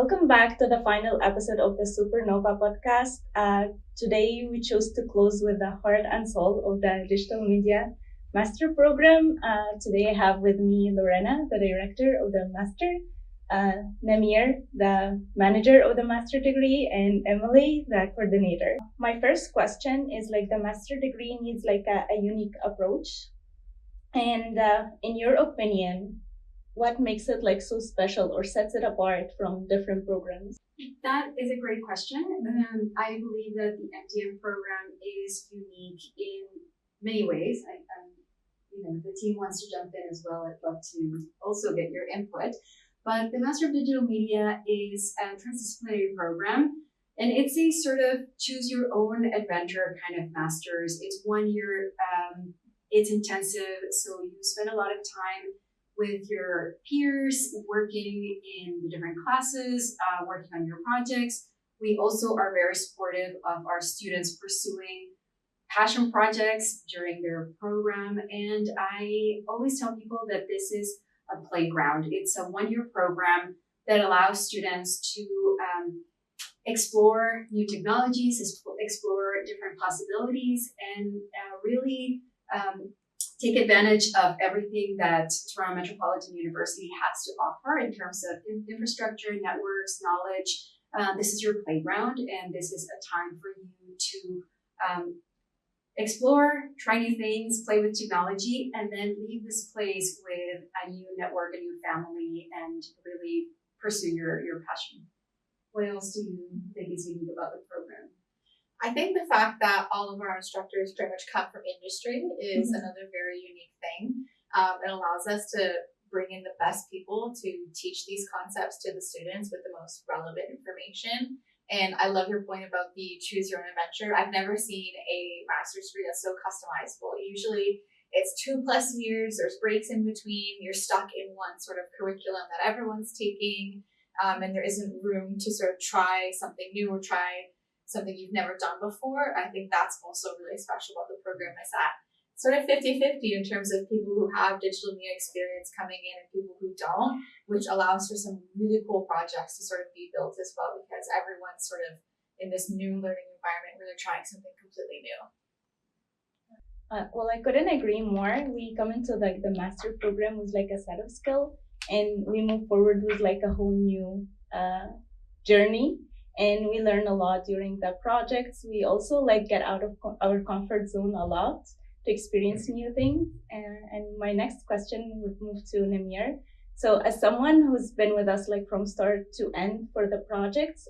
welcome back to the final episode of the Supernova podcast. Today, we chose to close with the heart and soul of the digital media master program. Today, I have with me Lorena, the director of the master, Namir, the manager of the master degree, and Emily, the coordinator. My first question is the master degree needs a unique approach. And in your opinion, what makes it so special or sets it apart from different programs? That is a great question. I believe that the MDM program is unique in many ways. The team wants to jump in as well. I'd love to also get your input. But the Master of Digital Media is a transdisciplinary program, and it's a sort of choose your own adventure kind of master's. It's 1 year, it's intensive, so you spend a lot of time with your peers, working in the different classes, working on your projects. We also are very supportive of our students pursuing passion projects during their program. And I always tell people that this is a playground. It's a 1 year program that allows students to explore new technologies, explore different possibilities, and really take advantage of everything that Toronto Metropolitan University has to offer in terms of infrastructure, networks, knowledge. This is your playground, and this is a time for you to explore, try new things, play with technology, and then leave this place with a new network, a new family, and really pursue your passion. What else do you think is unique about the program? I think the fact that all of our instructors pretty much come from industry is another very unique thing. It allows us to bring in the best people to teach these concepts to the students with the most relevant information. And I love your point about the choose your own adventure. I've never seen a master's degree that's so customizable. Usually it's 2+ years, there's breaks in between, you're stuck in one sort of curriculum that everyone's taking, and there isn't room to sort of try something new or try something you've never done before. I think that's also really special about the program, is that sort of 50-50 in terms of people who have digital media experience coming in and people who don't, which allows for some really cool projects to sort of be built as well, because everyone's sort of in this new learning environment, really trying something completely new. Well, I couldn't agree more. We come into the master program with a set of skill, and we move forward with a whole new journey. And we learn a lot during the projects. We also get out of our comfort zone a lot to experience new things. And my next question would move to Namir. So as someone who's been with us from start to end for the projects,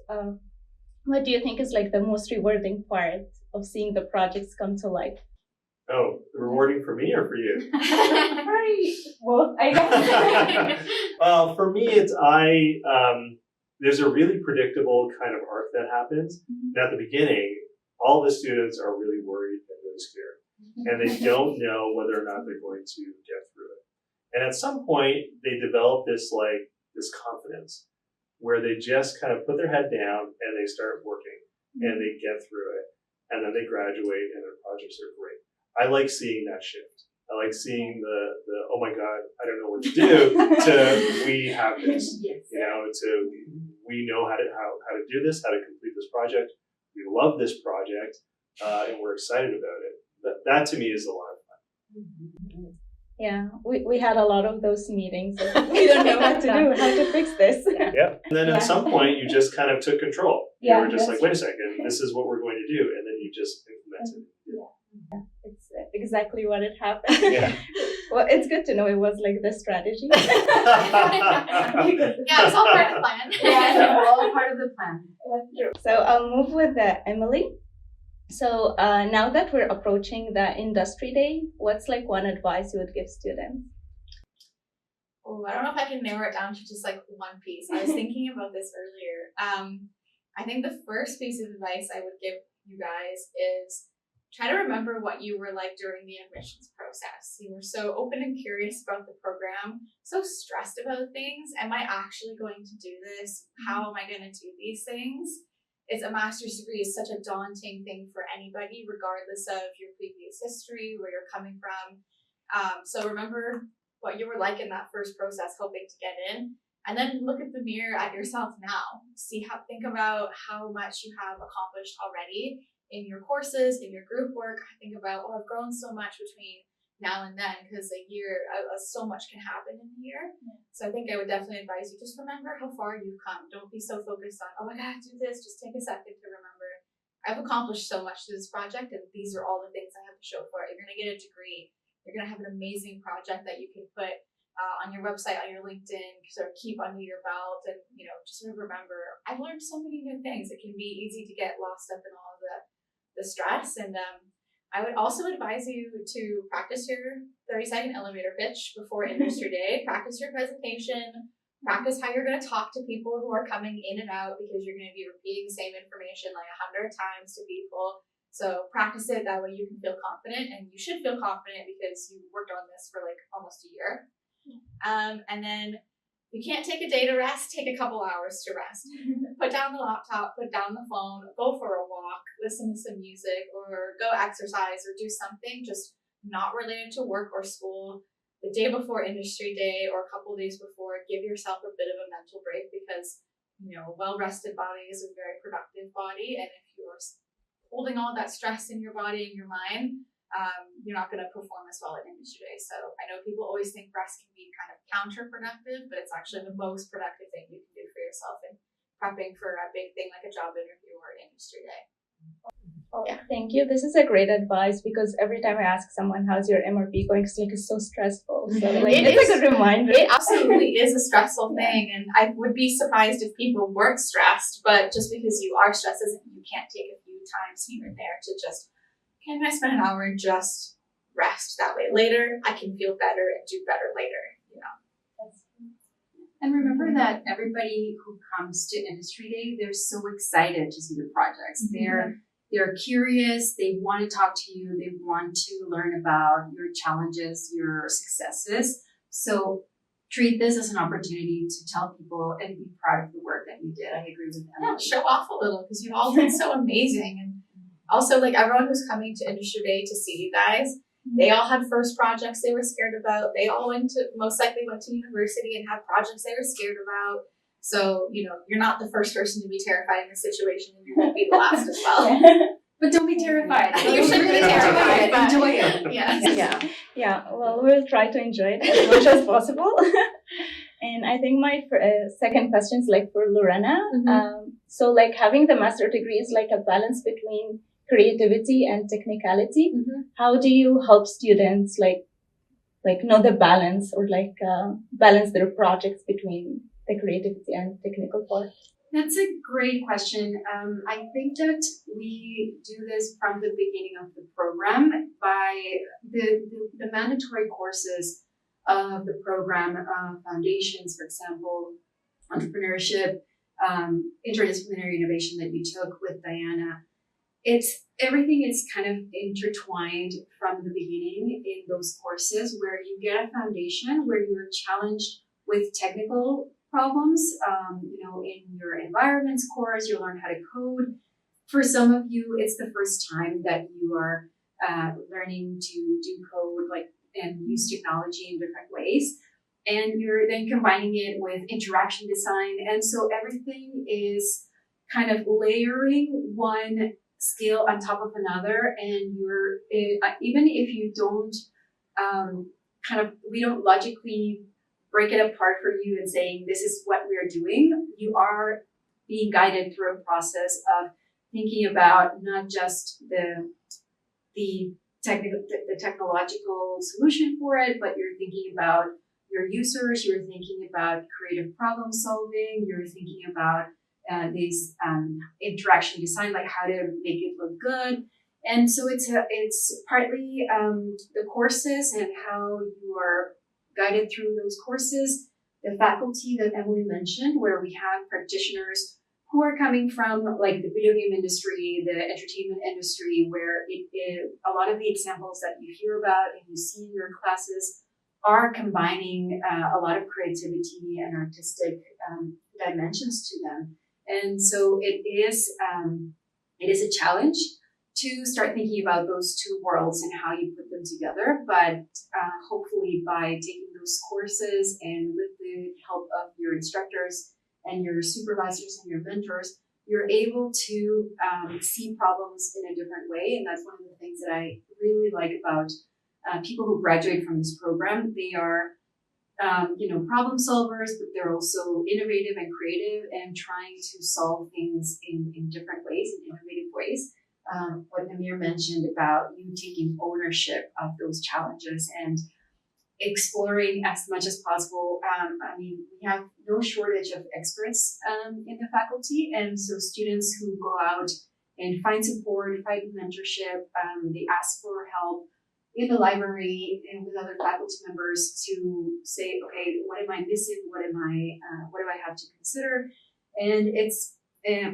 what do you think is the most rewarding part of seeing the projects come to life? Oh, rewarding for me or for you? Both, I guess. Well, for me, it's there's a really predictable kind of arc that happens. And at the beginning, all the students are really worried and really scared. And they don't know whether or not they're going to get through it. And at some point, they develop this confidence where they just kind of put their head down and they start working and they get through it. And then they graduate and their projects are great. I like seeing that shift. I like seeing the oh my God, I don't know what to do, to we have this, to we know how to do this, how to complete this project. We love this project, and we're excited about it. That to me is a lot of fun. Yeah, we had a lot of those meetings. We don't know what to do, how to fix this. Yeah, and then at some point you just kind of took control. You were just wait a second, this is what we're going to do, and then you just implemented it. Yeah, it's exactly what it happened. Yeah. Well, it's good to know it was the strategy. Yeah, it's all part of the plan. Yeah, it's all part of the plan. That's true. So I'll move with Emily. So now that we're approaching the industry day, what's one advice you would give students? Oh, I don't know if I can narrow it down to just one piece. I was thinking about this earlier. I think the first piece of advice I would give you guys is try to remember what you were like during the admissions process. You were so open and curious about the program, so stressed about things. Am I actually going to do this? How am I going to do these things? It's a master's degree is such a daunting thing for anybody, regardless of your previous history, where you're coming from. So remember what you were like in that first process, hoping to get in. And then look at the mirror at yourself now. Think about how much you have accomplished already in your courses, in your group work. Think about, I've grown so much between now and then, because so much can happen in a year. Yeah. So I think I would definitely advise you, just remember how far you've come. Don't be so focused on, oh, I gotta do this. Just take a second to remember, I've accomplished so much through this project, and these are all the things I have to show for it. You're gonna get a degree. You're gonna have an amazing project that you can put on your website, on your LinkedIn, sort of keep under your belt, and just sort of remember, I've learned so many new things. It can be easy to get lost up in all of the stress, and I would also advise you to practice your 30-second elevator pitch before industry day. Practice your presentation. Practice how you're going to talk to people who are coming in and out, because you're going to be repeating the same information like 100 times to people. So practice it. That way you can feel confident, and you should feel confident because you worked on this for like almost a year. And then you can't take a day to rest, take a couple hours to rest. Put down the laptop, put down the phone, go for a walk, listen to some music, or go exercise, or do something just not related to work or school. The day before industry day or a couple days before, give yourself a bit of a mental break, because a well-rested body is a very productive body. And if you're holding all that stress in your body and your mind, you're not going to perform as well at industry day. So I know people always think rest can be kind of counterproductive, but it's actually the most productive thing you can do for yourself in prepping for a big thing like a job interview or industry day. Oh, yeah. Thank you. This is a great advice, because every time I ask someone, how's your MRP going, it's so stressful. So it's a good reminder. It absolutely is a stressful thing, and I would be surprised if people weren't stressed, but just because you are stressed doesn't mean you can't take a few times here and there to just, can I spend an hour and just rest? That way later I can feel better and do better later, And remember that everybody who comes to industry day, they're so excited to see the projects. Mm-hmm. They're curious, they want to talk to you, they want to learn about your challenges, your successes. So treat this as an opportunity to tell people and be proud of the work that you did. I agree with Emily. Yeah, show off a little, because you've all been so amazing. And also, like, everyone who's coming to industry day to see you guys, they all had first projects they were scared about. They all most likely went to university and had projects they were scared about. So, you're not the first person to be terrified in this situation, and you won't be the last as well. But don't be terrified. You should be terrified, but enjoy it. Yeah. Well, we'll try to enjoy it as much as possible. And I think my second question is like for Lorena. Mm-hmm. So like having the master degree is like a balance between creativity and technicality. Mm-hmm. How do you help students like know the balance, or balance their projects between the creativity and technical part? That's a great question. I think that we do this from the beginning of the program by the mandatory courses of the program, foundations, for example, entrepreneurship, interdisciplinary innovation that you took with Diana. Everything is kind of intertwined from the beginning in those courses, where you get a foundation, where you're challenged with technical problems. In your environments course, you'll learn how to code. For some of you, it's the first time that you are learning to do code, and use technology in different ways. And you're then combining it with interaction design. And so everything is kind of layering one skill on top of another. And even if you don't we don't logically break it apart for you and saying, this is what we're doing, you are being guided through a process of thinking about not just the technological solution for it, but you're thinking about your users, you're thinking about creative problem solving, you're thinking about this interaction design, like how to make it look good. And so it's partly the courses and how you are guided through those courses, the faculty that Emily mentioned, where we have practitioners who are coming from like the video game industry, the entertainment industry, where a lot of the examples that you hear about and you see in your classes are combining a lot of creativity and artistic dimensions to them. And so it is a challenge to start thinking about those two worlds and how you put them together. But hopefully by taking those those courses and with the help of your instructors and your supervisors and your mentors, you're able to see problems in a different way. And that's one of the things that I really like about people who graduate from this program. They are, problem solvers, but they're also innovative and creative and trying to solve things in different ways, in innovative ways. What Namir mentioned about you taking ownership of those challenges and exploring as much as possible. We have no shortage of experts in the faculty, and so students who go out and find support, find mentorship, they ask for help in the library and with other faculty members to say, okay, what am I missing? What do I have to consider? And it's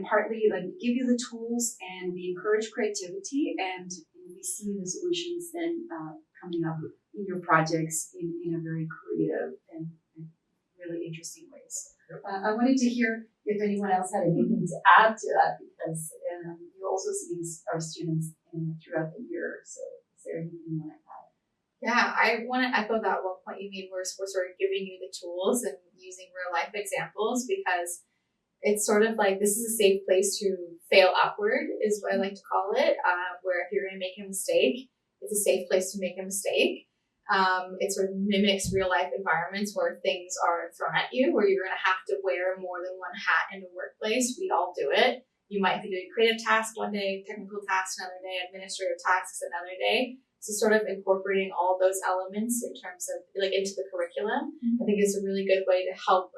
partly like we give you the tools and we encourage creativity, and we see the solutions then coming up in your projects in a very creative and really interesting ways. I wanted to hear if anyone else had anything to add to that, because you also see our students throughout the year. So is there anything you want to add? Yeah, I want to echo that one point you made where we're sort of giving you the tools and using real life examples, because it's sort of like this is a safe place to fail upward is what I like to call it, where if you're going to make a mistake, it's a safe place to make a mistake. It sort of mimics real life environments where things are thrown at you, where you're going to have to wear more than one hat in the workplace. We all do it. You might be doing creative tasks one day, technical tasks another day, administrative tasks another day. So sort of incorporating all those elements in terms of like into the curriculum, I think is a really good way to help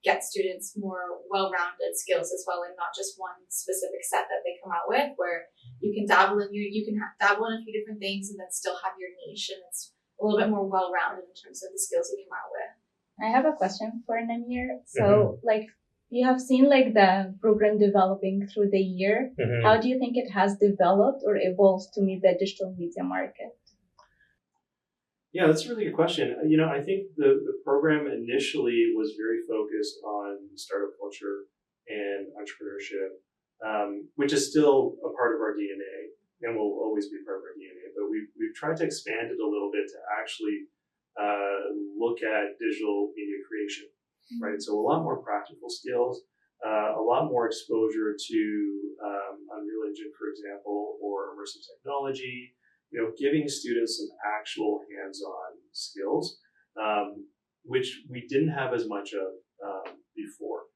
get students more well-rounded skills as well, and not just one specific set that they come out with, where you can dabble in dabble in a few different things and then still have your niche, and it's a little bit more well-rounded in terms of the skills you come out with. I have a question for Namir. So, you have seen the program developing through the year. Mm-hmm. How do you think it has developed or evolved to meet the digital media market? Yeah, that's a really good question. I think the program initially was very focused on startup culture and entrepreneurship, which is still a part of our DNA and will always be part of our DNA. But we've tried to expand it a little bit to actually look at digital media creation, right? So a lot more practical skills, a lot more exposure to Unreal Engine, for example, or immersive technology. Giving students some actual hands-on skills, which we didn't have as much of before.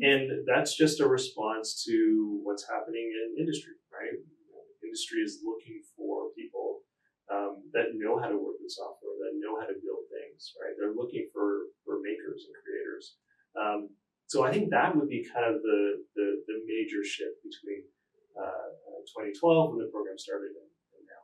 And that's just a response to what's happening in industry, right? Industry is looking for people that know how to work with software, that know how to build things, right? They're looking for makers and creators. So I think that would be kind of the major shift between 2012 when the program started and now.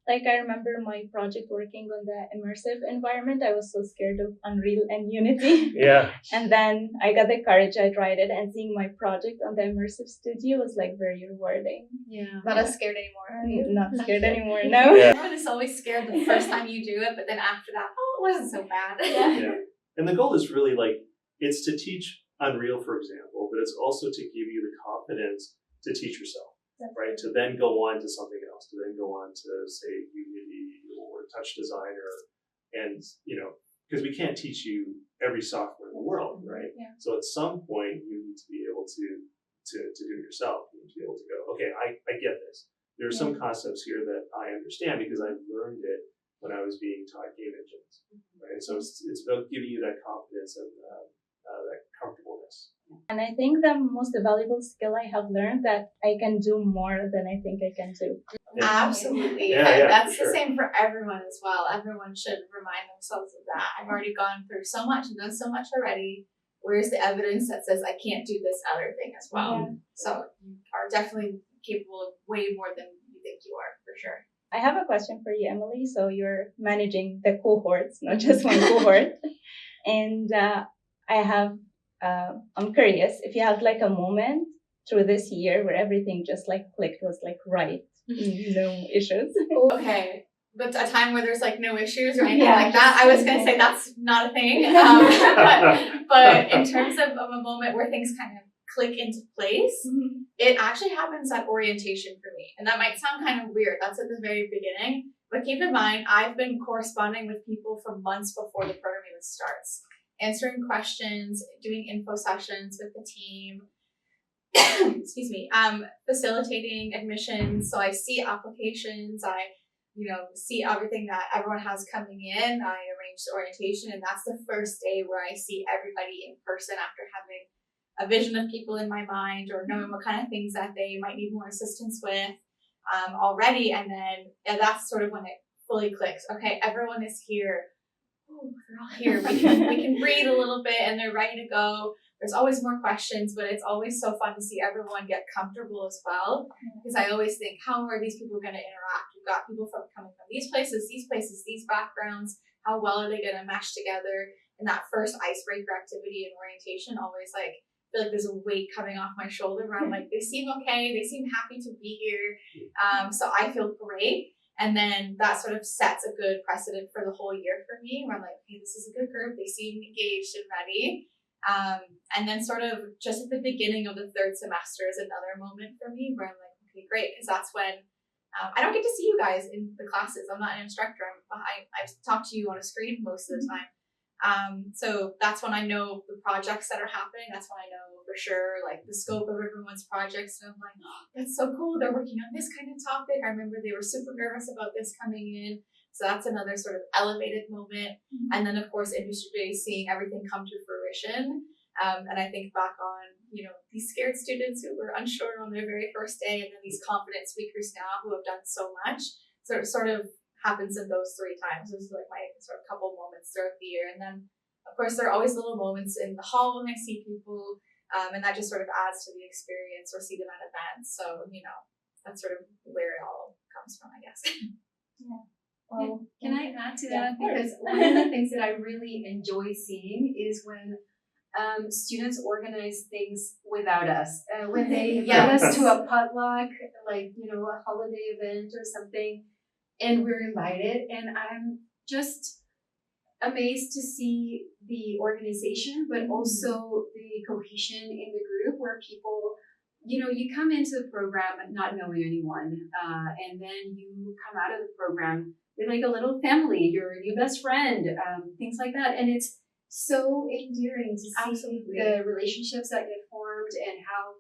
I remember my project working on the immersive environment. I was so scared of Unreal and Unity. Yeah. And then I got the courage, I tried it, and seeing my project on the immersive studio was very rewarding. Yeah. Not as scared anymore, are you? Not scared anymore, no. Yeah. Everyone is always scared the first time you do it, but then after that, it wasn't so bad. Yeah. And the goal is really it's to teach Unreal, for example, but it's also to give you the confidence to teach yourself. Right, to then go on to something else, to then go on to say Unity or Touch Designer, and because we can't teach you every software in the world, right? Yeah. So at some point you need to be able to do it yourself. You need to be able to go, okay, I get this. There are some concepts here that I understand because I learned it when I was being taught game engines, right? So it's about giving you that confidence and that comfortableness. And I think the most valuable skill I have learned that I can do more than I think I can do. Yeah. Absolutely. Yeah, that's sure. the same for everyone as well. Everyone should remind themselves of that. I've already gone through so much and done so much already. Where's the evidence that says I can't do this other thing as well? Yeah. So you are definitely capable of way more than you think you are, for sure. I have a question for you, Emily. So you're managing the cohorts, not just one cohort. And I'm curious if you have a moment through this year where everything just clicked, was right, no issues. Okay, but a time where there's no issues or anything like that. I was gonna say that's not a thing, but in terms of a moment where things kind of click into place, it actually happens at orientation for me, and that might sound kind of weird. That's at the very beginning. But keep in mind, I've been corresponding with people for months before the program even starts, answering questions, doing info sessions with the team, excuse me, facilitating admissions. So I see applications, I see everything that everyone has coming in. I arrange the orientation, and that's the first day where I see everybody in person after having a vision of people in my mind or knowing what kind of things that they might need more assistance with already. And then that's sort of when it fully clicks. Okay, everyone is here. Oh, they're all here. We can breathe a little bit, and they're ready to go. There's always more questions, but it's always so fun to see everyone get comfortable as well. Because I always think, how are these people going to interact? We've got people coming from these places, these backgrounds. How well are they going to mesh together? And that first icebreaker activity and orientation always I feel like there's a weight coming off my shoulder where I'm like, they seem okay, they seem happy to be here. So I feel great. And then that sort of sets a good precedent for the whole year for me, where I'm like, okay, this is a good group. They seem engaged and ready. And then sort of just at the beginning of the third semester is another moment for me where I'm like, okay, great. Because that's when I don't get to see you guys in the classes. I'm not an instructor. I talk to you on a screen most of the time. So that's when I know the projects that are happening. That's when I know for sure, the scope of everyone's projects. And I'm like, oh, that's so cool. They're working on this kind of topic. I remember they were super nervous about this coming in. So that's another sort of elevated moment. And then, of course, industry day, seeing everything come to fruition. And I think back on, these scared students who were unsure on their very first day, and then these confident speakers now who have done so much. So it sort of happens in those 3 times. Those are my sort of couple moments throughout the year. And then, of course, there are always little moments in the hall when I see people, and that just sort of adds to the experience, or see them at events. So, that's sort of where it all comes from, I guess. Yeah. Well, can I add to that? Yeah, Because one of the ththings that I really enjoy seeing is when students organize things without us. When they invite us to a potluck, a holiday event or something, and we're invited. And I'm just amazed to see the organization, but also the cohesion in the group, where people, you come into the program not knowing anyone, and then you come out of the program with a little family, your new best friend, things like that. And it's so endearing to see the relationships that get formed, and how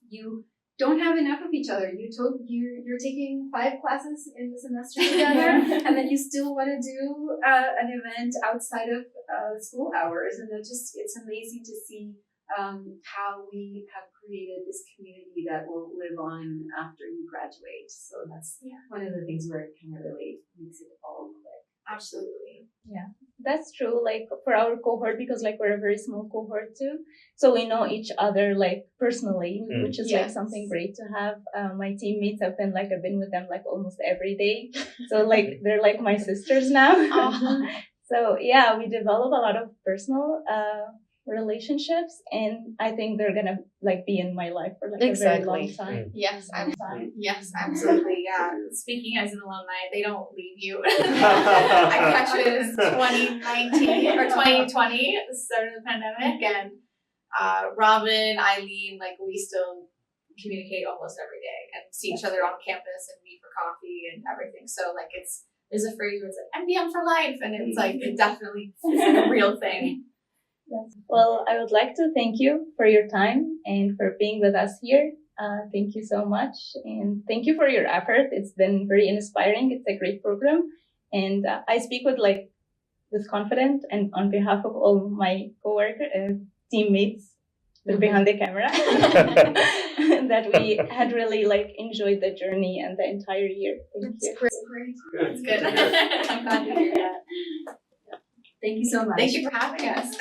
you don't have enough of each other. You're taking 5 classes in the semester together, and then you still want to do an event outside of school hours. And it's amazing to see how we have created this community that will live on after you graduate. So that's one of the things where it kind of really makes it all click. Absolutely. Yeah, that's true. For our cohort, because we're a very small cohort too, so we know each other personally, which is something great to have. My teammates have been I've been with them almost every day, so they're my sisters now. So yeah, we develop a lot of personal relationships, and I think they're gonna be in my life for a very long time. Yes, absolutely. Yes, absolutely. Yeah. Speaking as an alumni, they don't leave you. I catch it as 2019 or 2020 at the start of the pandemic, and Robin, Eileen, we still communicate almost every day and see each other on campus and meet for coffee and everything. So there's a phrase where it's MDM for life, and it's it definitely is a real thing. Well, I would like to thank you for your time and for being with us here. Thank you so much, and thank you for your effort. It's been very inspiring. It's a great program, and I speak with confidence, and on behalf of all my coworkers, teammates behind the camera, that we had really enjoyed the journey and the entire year. Thank you. Great. It's good. I'm glad to hear that. Thank you so much. Thank you for having us.